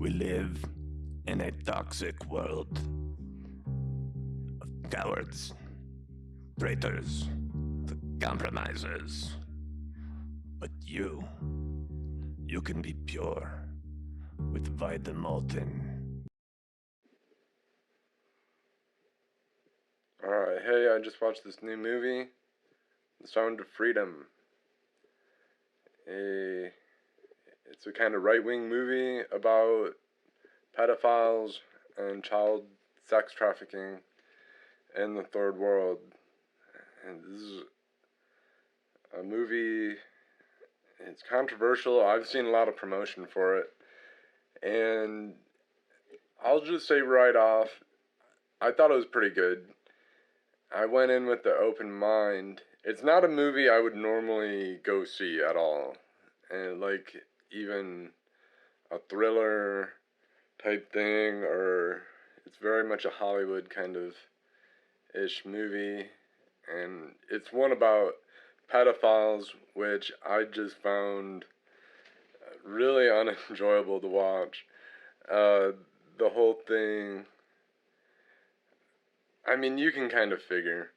We live in a toxic world of cowards, traitors, compromisers. But you can be pure with Vita Molten. Alright, hey, I just watched this new movie, The Sound of Freedom. It's a kind of right-wing movie about pedophiles and child sex trafficking in the third world. And this is a movie, it's controversial. I've seen a lot of promotion for it. And I'll just say right off, I thought it was pretty good. I went in with the open mind. It's not a movie I would normally go see at all. And like even a thriller type thing, or it's very much a Hollywood kind of ish movie. And it's one about pedophiles, which I just found really unenjoyable to watch. The whole thing, I mean, you can kind of figure.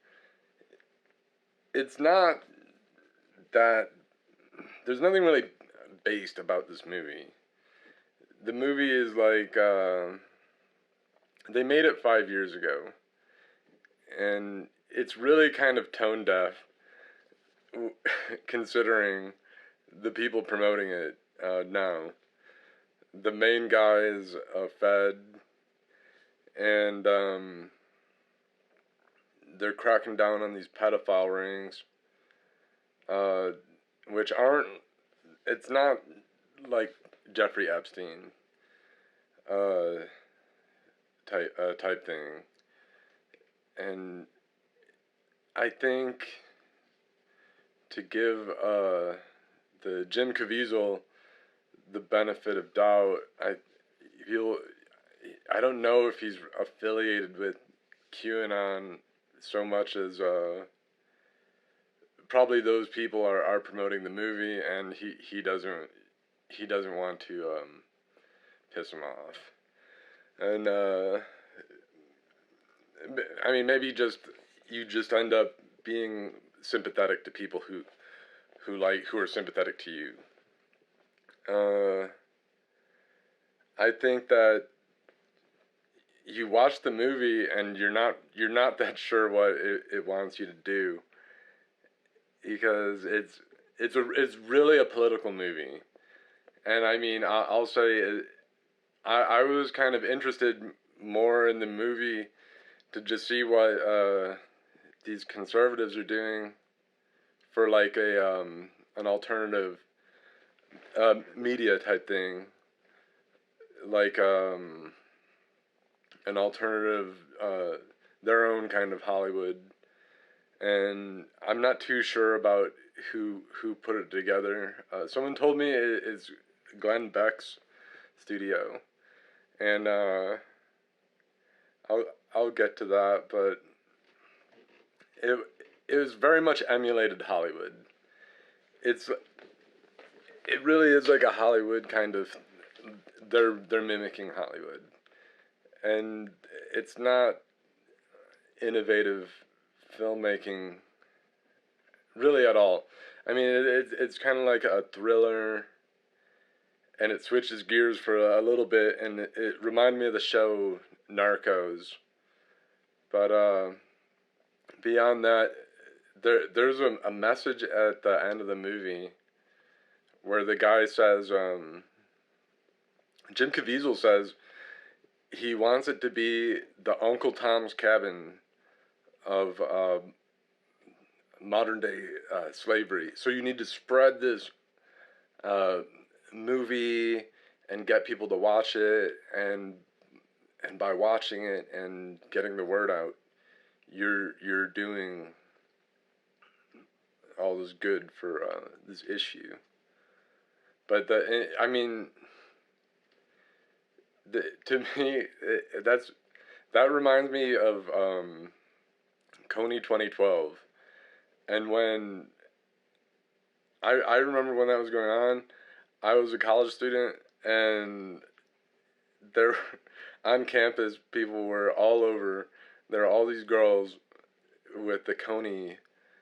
It's not that, there's nothing really based about this movie. The movie is like, they made it 5 years ago. And it's really kind of tone deaf, considering the people promoting it now. The main guy is a Fed, and they're cracking down on these pedophile rings, which aren't, it's not like Jeffrey Epstein type thing. And I think to give the Jim Caviezel the benefit of doubt, I don't know if he's affiliated with QAnon so much as probably those people are promoting the movie, and he doesn't want to piss them off. And I mean, maybe you just end up being sympathetic to people who are sympathetic to you. I think that you watch the movie and you're not that sure what it wants you to do, because it's really a political movie. And I mean, I'll say I was kind of interested more in the movie to just see what these conservatives are doing for like an alternative media type thing, like an alternative their own kind of Hollywood. And I'm not too sure about who put it together. Someone told me it's Glenn Beck's studio, and I'll get to that, but it was very much emulated Hollywood. It really is like a Hollywood kind of, they're mimicking Hollywood, and it's not innovative filmmaking really at all. I mean, it's kind of like a thriller, and it switches gears for a little bit, and it reminded me of the show Narcos. But beyond that, there's a message at the end of the movie where the guy says, Jim Caviezel says he wants it to be the Uncle Tom's Cabin of modern day slavery. So you need to spread this movie and get people to watch it, and by watching it and getting the word out, you're doing all this good for this issue. But I mean, to me, that reminds me of Kony 2012, and when I remember when that was going on, I was a college student, and there on campus, people were all over. There are all these girls with the Kony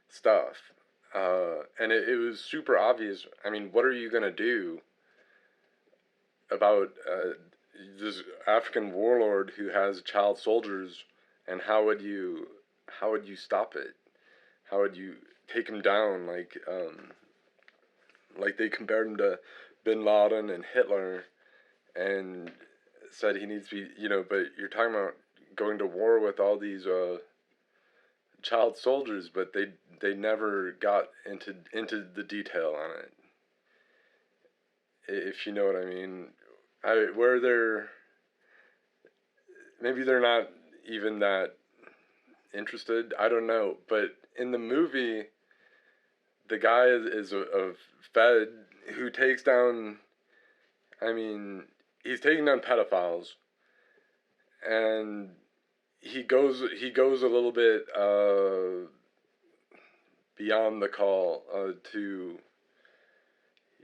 stuff. And it was super obvious. I mean, what are you going to do about this African warlord who has child soldiers, and how would you stop it? How would you take him down? Like they compared him to Bin Laden and Hitler, and said he needs to be, but you're talking about going to war with all these child soldiers, but they never got into the detail on it, if you know what I mean. Where they're maybe they're not even that interested. I don't know, but in the movie, the guy is a Fed who takes down. I mean, he's taking down pedophiles, and he goes a little bit beyond the call to.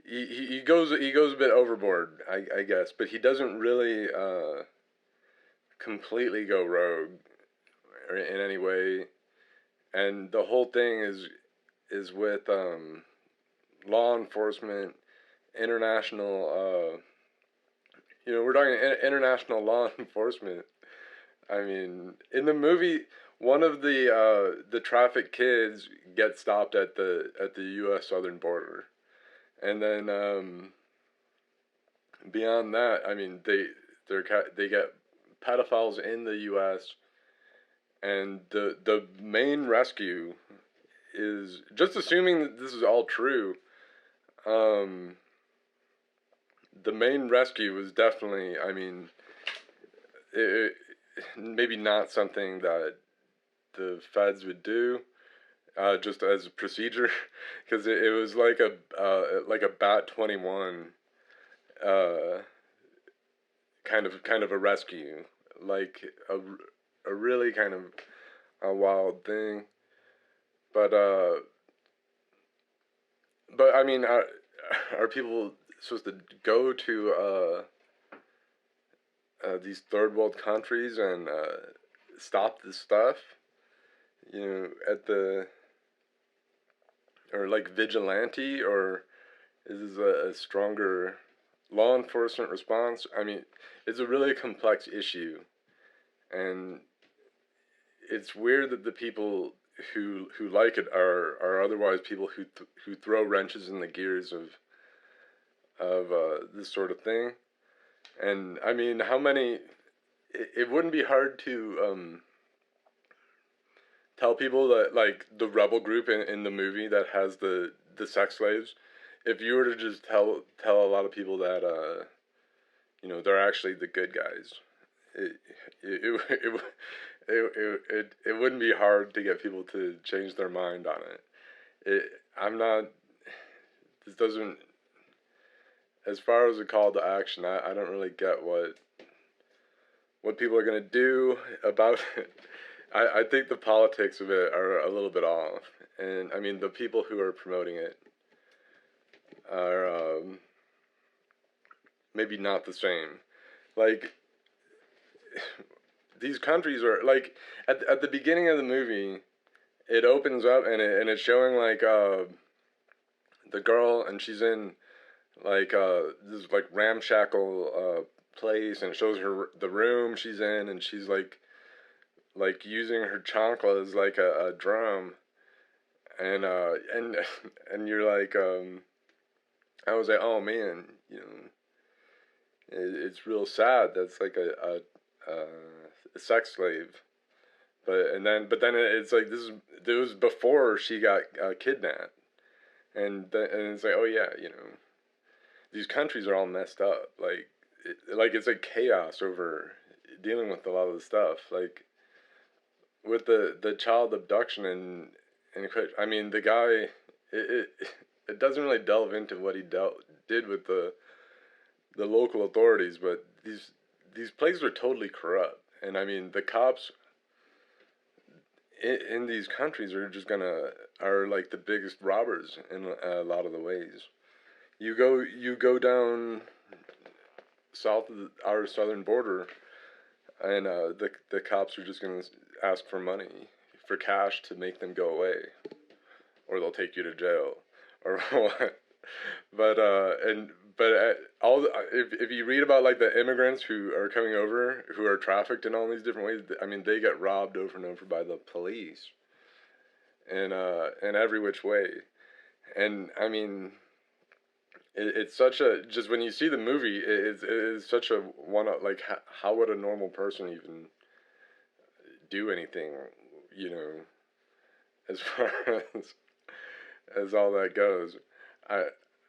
He goes a bit overboard, I guess, but he doesn't really completely go rogue or in any way, and the whole thing is with law enforcement, international. We're talking international law enforcement. I mean, in the movie, one of the traffic kids gets stopped at the U.S. southern border, and then beyond that, I mean, they get pedophiles in the U.S. and the main rescue is, just assuming that this is all true. The main rescue was definitely, I mean, it maybe not something that the feds would do, just as a procedure, because it was like a Bat 21 uh, kind of a rescue, like a really kind of a wild thing, but I mean, are people supposed to go to these third world countries and stop this stuff? At the, or like vigilante, or is this a stronger law enforcement response? I mean, it's a really complex issue, and it's weird that the people who like it are otherwise people who throw wrenches in the gears of this sort of thing. And I mean, how many? It wouldn't be hard to tell people that, like, the rebel group in the movie that has the sex slaves. If you were to just tell a lot of people that they're actually the good guys, it it it it wouldn't be hard to get people to change their mind on it. I'm not. This doesn't. As far as a call to action, I don't really get what people are gonna do about it. I think the politics of it are a little bit off, and I mean the people who are promoting it are maybe not the same. Like, these countries are like, at the beginning of the movie, it opens up and it's showing like the girl, and she's in like this like ramshackle place, and it shows her the room she's in, and she's like using her chancla as like a drum, and and you're like I was like, oh man, it's real sad. That's like a sex slave. But then it's like it was before she got kidnapped, and it's like, oh yeah, these countries are all messed up. Like it's like chaos over dealing with a lot of the stuff. Like with the child abduction and I mean, the guy, it it doesn't really delve into what he did with the local authorities, but these places are totally corrupt, and I mean the cops in these countries are like the biggest robbers in a lot of the ways. You go down south of our southern border, and the cops are just gonna ask for money, for cash to make them go away, or they'll take you to jail, or what. But all if you read about like the immigrants who are coming over, who are trafficked in all these different ways, I mean, they get robbed over and over by the police, and in every which way. And I mean, it's such a, just when you see the movie, it is such a one, like how would a normal person even do anything, you know, as far as all that goes. I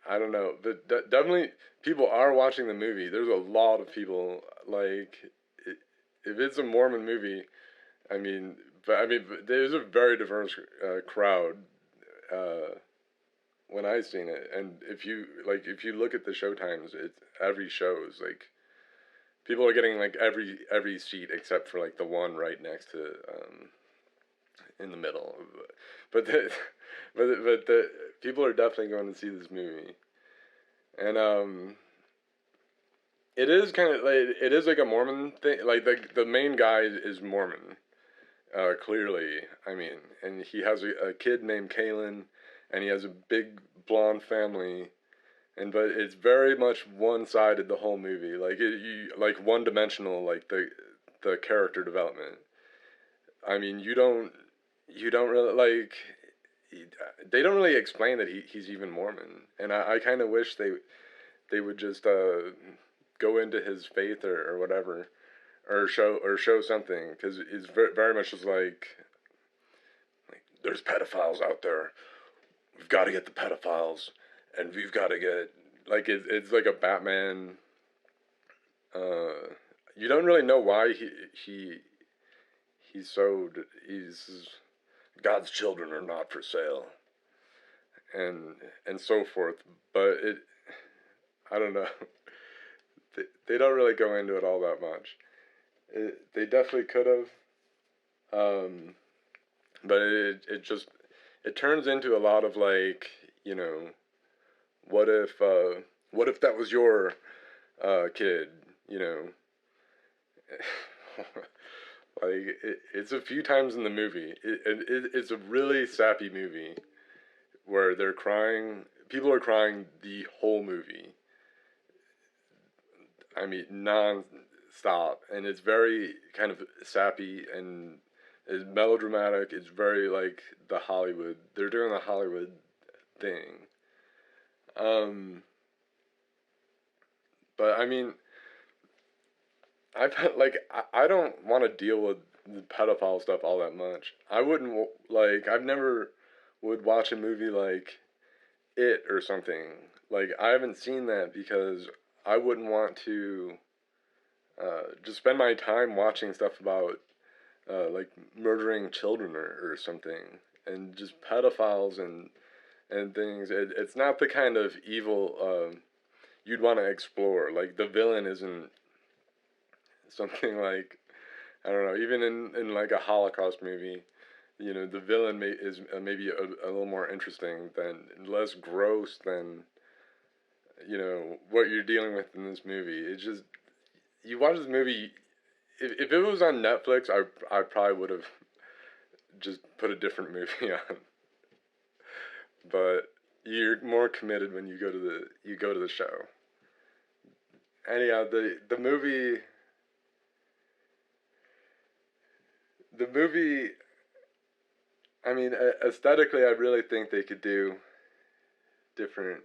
I don't know, but definitely people are watching the movie. There's a lot of people like, if it's a Mormon movie, but there's a very diverse crowd when I seen it, and if you look at the show times, it's every show is like people are getting like every seat except for like the one right next to in the middle, but the, but the people are definitely going to see this movie, and it is kind of like, it is like a Mormon thing. Like the main guy is Mormon, clearly. I mean, and he has a kid named Kalen, and he has a big blonde family, and but it's very much one-sided the whole movie. Like like one-dimensional, like the character development. I mean, you don't really like. They don't really explain that he's even Mormon, and I kind of wish they would just go into his faith or whatever, or show something, because it's very much just like there's pedophiles out there. We've got to get the pedophiles, and we've got to get like it's like a Batman. You don't really know why he's God's children are not for sale, and so forth. But I don't know. They don't really go into it all that much. They definitely could have, but it turns into a lot of like, you know, what if that was your kid, you know. Like it's a few times in the movie. It's a really sappy movie where they're crying. People are crying the whole movie. I mean, non-stop, and it's very kind of sappy and it's melodramatic. It's very like the Hollywood. They're doing the Hollywood thing. Um, but I mean, I felt like I don't want to deal with the pedophile stuff all that much. I wouldn't like. I've never would watch a movie like It or something. Like I haven't seen that because I wouldn't want to just spend my time watching stuff about like murdering children or something, and just pedophiles and things. It's not the kind of evil you'd want to explore. Like the villain isn't something like, I don't know. Even in like a Holocaust movie, you know, the villain is maybe a little more interesting, than less gross than, you know, what you're dealing with in this movie. It's just, you watch this movie. If it was on Netflix, I probably would have just put a different movie on. But you're more committed when you go to the show. Anyhow, the movie. I mean, aesthetically, I really think they could do different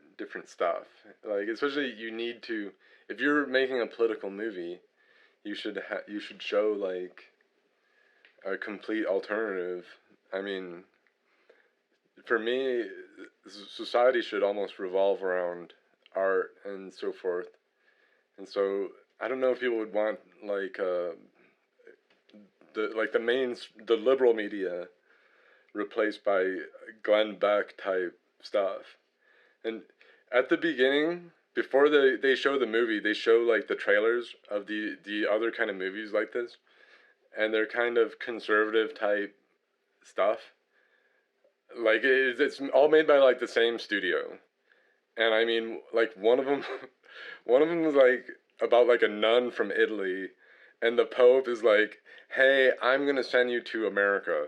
stuff. Like, especially you need to, if you're making a political movie, you should show like a complete alternative. I mean, for me, society should almost revolve around art and so forth. And so I don't know if people would want like the liberal media replaced by Glenn Beck type stuff. And at the beginning, before they show the movie, they show like the trailers of the other kind of movies like this, and they're kind of conservative type stuff. Like it's all made by like the same studio, and I mean like one of them, one of them was like about like a nun from Italy, and the Pope is like, "Hey, I'm gonna send you to America,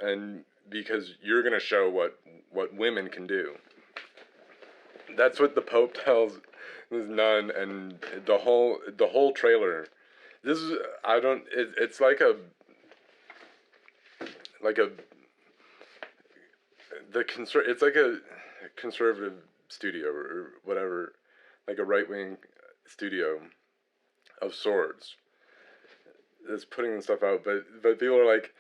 and because you're gonna show what women can do." That's what the Pope tells this nun, and the whole trailer. This is I don't. It's like a It's like a conservative studio or whatever, like a right wing studio of sorts that's putting this stuff out. But people are like,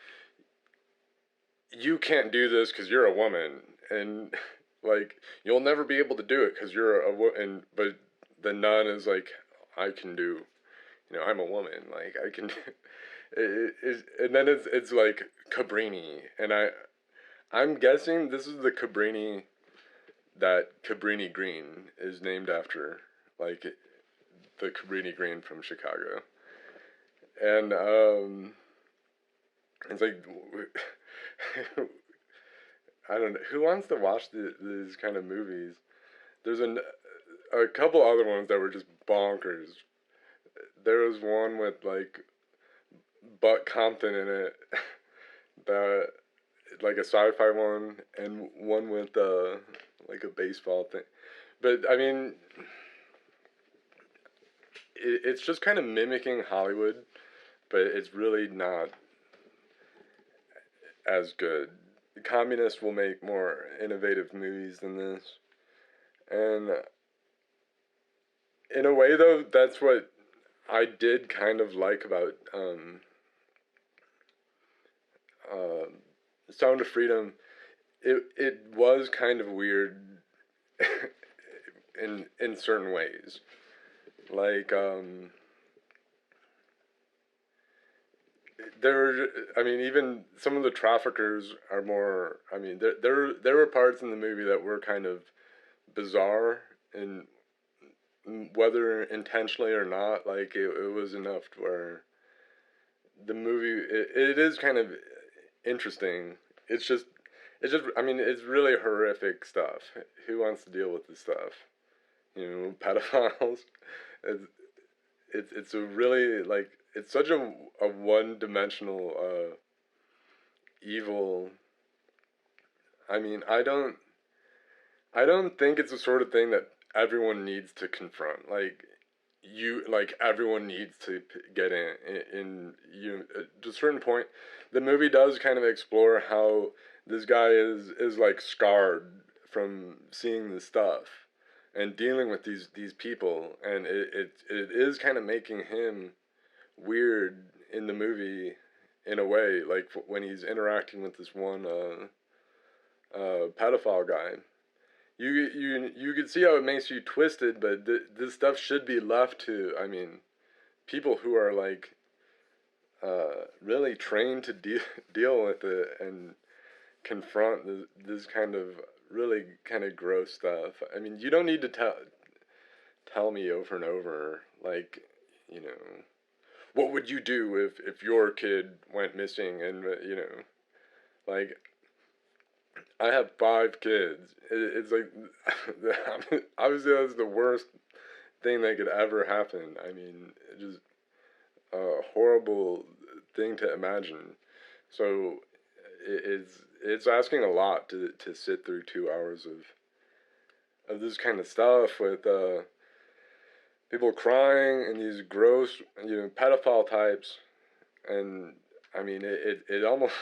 you can't do this because you're a woman, and like you'll never be able to do it because you're a woman. But the nun is like, I can do, I'm a woman, like I can. And then it's like Cabrini, and I'm guessing this is the Cabrini that Cabrini Green is named after, like the Cabrini Green from Chicago, and it's like I don't know who wants to watch these kind of movies. There's a couple other ones that were just bonkers. There was one with like Buck Compton in it, that like a sci-fi one, and one with like a baseball thing. But I mean, it's just kind of mimicking Hollywood, but it's really not as good. Communists will make more innovative movies than this, and in a way, though, that's what I did kind of like about uh, Sound of Freedom. It was kind of weird in certain ways, like there were, I mean, even some of the traffickers are more. I mean, there were parts in the movie that were kind of bizarre, and whether intentionally or not, like it was enough to where the movie it is kind of interesting. It's just I mean it's really horrific stuff. Who wants to deal with this stuff? Pedophiles. It's it's a really like it's such a one dimensional evil. I mean I don't think it's the sort of thing that everyone needs to confront. Like everyone needs to get in you to a certain point. The movie does kind of explore how this guy is like scarred from seeing this stuff and dealing with these people, and it is kind of making him weird in the movie in a way, like when he's interacting with this one pedophile guy. You can see how it makes you twisted, but this stuff should be left to, I mean, people who are like really trained to deal with it and confront this kind of really kind of gross stuff. I mean, you don't need to tell me over and over, like, you know, what would you do if your kid went missing, and like I have 5 kids. It's like obviously that's the worst thing that could ever happen. I mean, just a horrible thing to imagine. So it's asking a lot to sit through 2 hours of this kind of stuff with people crying and these gross pedophile types, and I mean it almost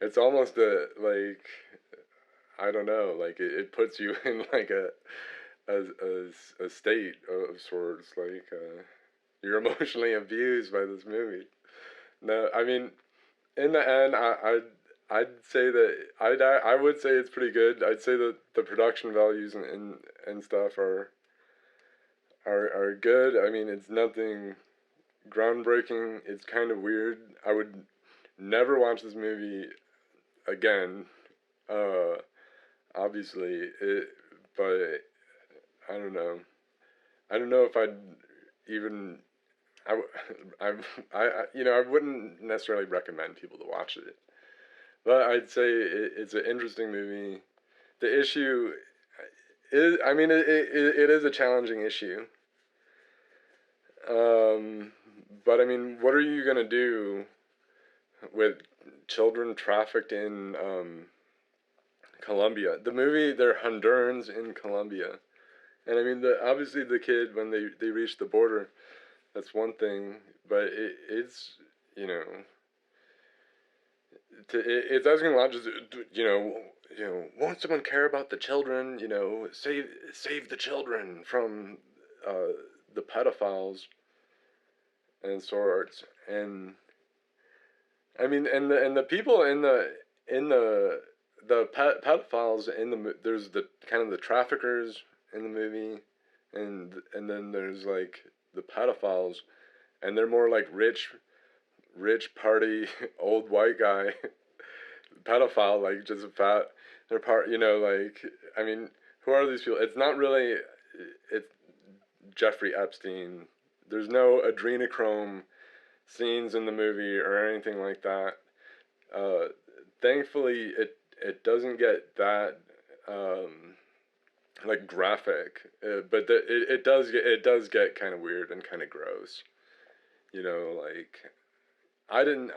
it's almost a like I don't know, like it puts you in like a state of sorts, like you're emotionally abused by this movie. No, I mean, in the end, I'd say that I would say it's pretty good. I'd say that the production values and stuff are good. I mean, it's nothing groundbreaking. It's kind of weird. I would never watch this movie again. Uh, Obviously, but I don't know. I don't know if I'd even. I, I wouldn't necessarily recommend people to watch it, but I'd say it's an interesting movie. The issue is, I mean, it is a challenging issue. Um, but I mean, what are you gonna do with children trafficked in Colombia? The movie, they're Hondurans in Colombia, and I mean, obviously the kid when they reach the border, that's one thing, but it's you know, it's asking a lot. Just won't someone care about the children? Save the children from uh, the pedophiles and sorts. And I mean, and the people in the pedophiles in there's the kind of the traffickers in the movie, and then there's like the pedophiles, and they're more like rich party old white guy pedophile, like just a fat. They're part, like I mean, who are these people? It's not really. It's Jeffrey Epstein. There's no adrenochrome scenes in the movie or anything like that. Uh, Thankfully, it doesn't get that like graphic, but it does get kind of weird and kind of gross. Like I did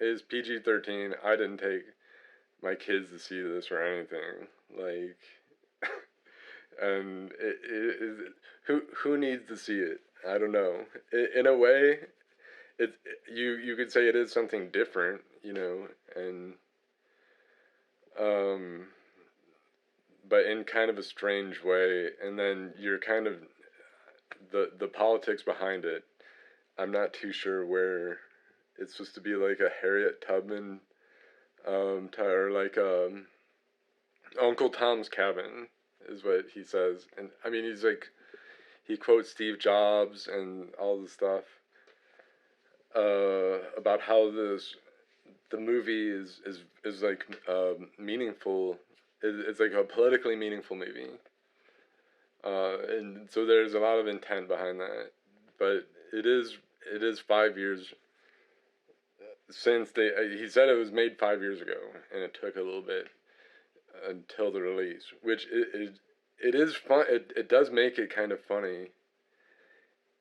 is PG-13. I didn't take my kids to see this or anything. Like, and who needs to see it? I don't know. In a way, you could say it is something different, and um, but in kind of a strange way. And then you're kind of the politics behind it. I'm not too sure where it's supposed to be like a Harriet Tubman, or like Uncle Tom's Cabin is what he says, and I mean he's like he quotes Steve Jobs and all this stuff about how the movie is like meaningful. It's like a politically meaningful movie, and so there's a lot of intent behind that. But it is 5 years since he said it was made 5 years ago, and it took a little bit until the release, which it is fun. It does make it kind of funny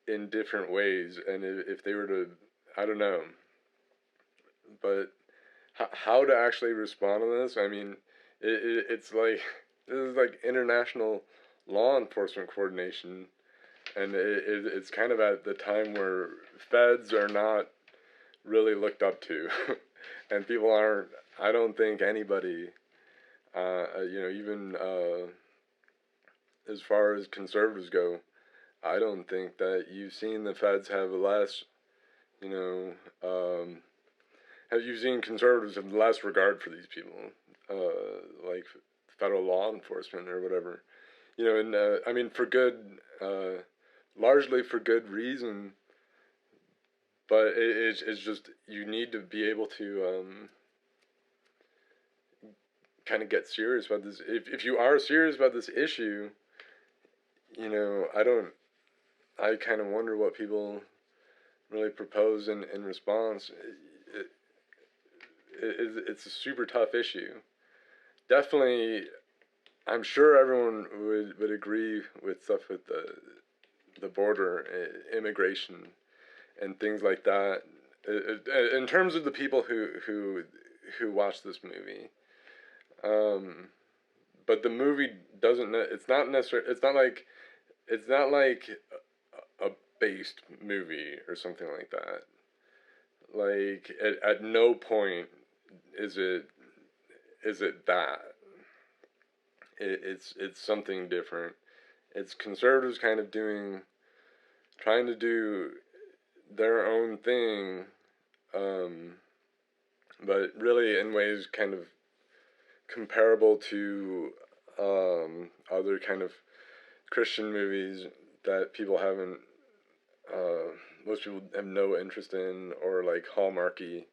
in different ways, and if they were to, I don't know, but how to actually respond to this? I mean, it's like this is like international law enforcement coordination, and it's kind of at the time where feds are not really looked up to, and people aren't. I don't think anybody, even as far as conservatives go, I don't think that you've seen the feds have less, you know, have you seen conservatives have less regard for these people, like federal law enforcement or whatever, and I mean for good, largely for good reason, but it's just you need to be able to kind of get serious about this. If you are serious about this issue, I kind of wonder what people really propose in response. It's a super tough issue. Definitely, I'm sure everyone would agree with stuff with the border, immigration, and things like that. In terms of the people who watch this movie, um, but the movie doesn't. It's not necessarily. It's not like a based movie or something like that. Like at no point is it that. It's something different. It's conservatives kind of trying to do their own thing, um, but really in ways kind of comparable to other kind of Christian movies that people haven't, most people have no interest in, or like Hallmarky,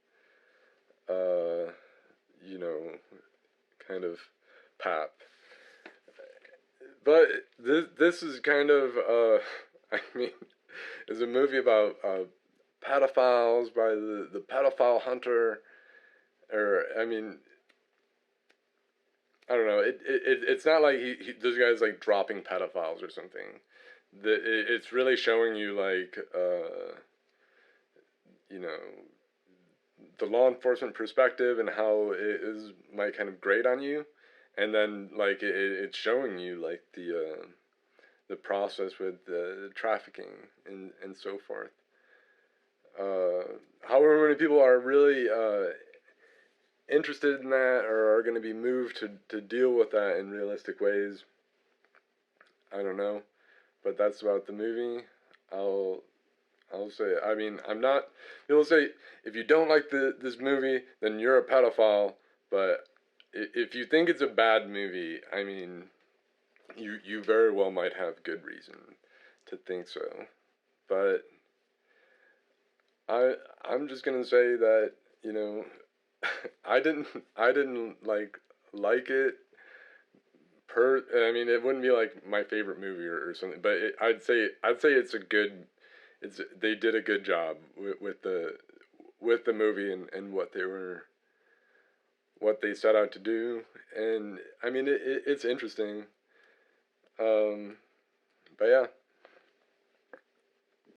uh, you know, kind of pap. But this is kind of, I mean, is a movie about pedophiles by the pedophile hunter, or I mean, I don't know. It's not like this guy's like dropping pedophiles or something. it's really showing you like you know, the law enforcement perspective and how it is might kind of grate on you, and then like it's showing you like the process with the trafficking and so forth. However many people are really interested in that or are going to be moved to deal with that in realistic ways, I don't know. But that's about the movie. I'll I'll say. I mean, I'm not. People say if you don't like this movie, then you're a pedophile. But if you think it's a bad movie, I mean, you very well might have good reason to think so. But I'm just gonna say that you know, I didn't like it. I mean, it wouldn't be like my favorite movie or something. But I'd say it's a good. They did a good job with the movie and what they set out to do. And I mean, it's interesting. Um, but yeah.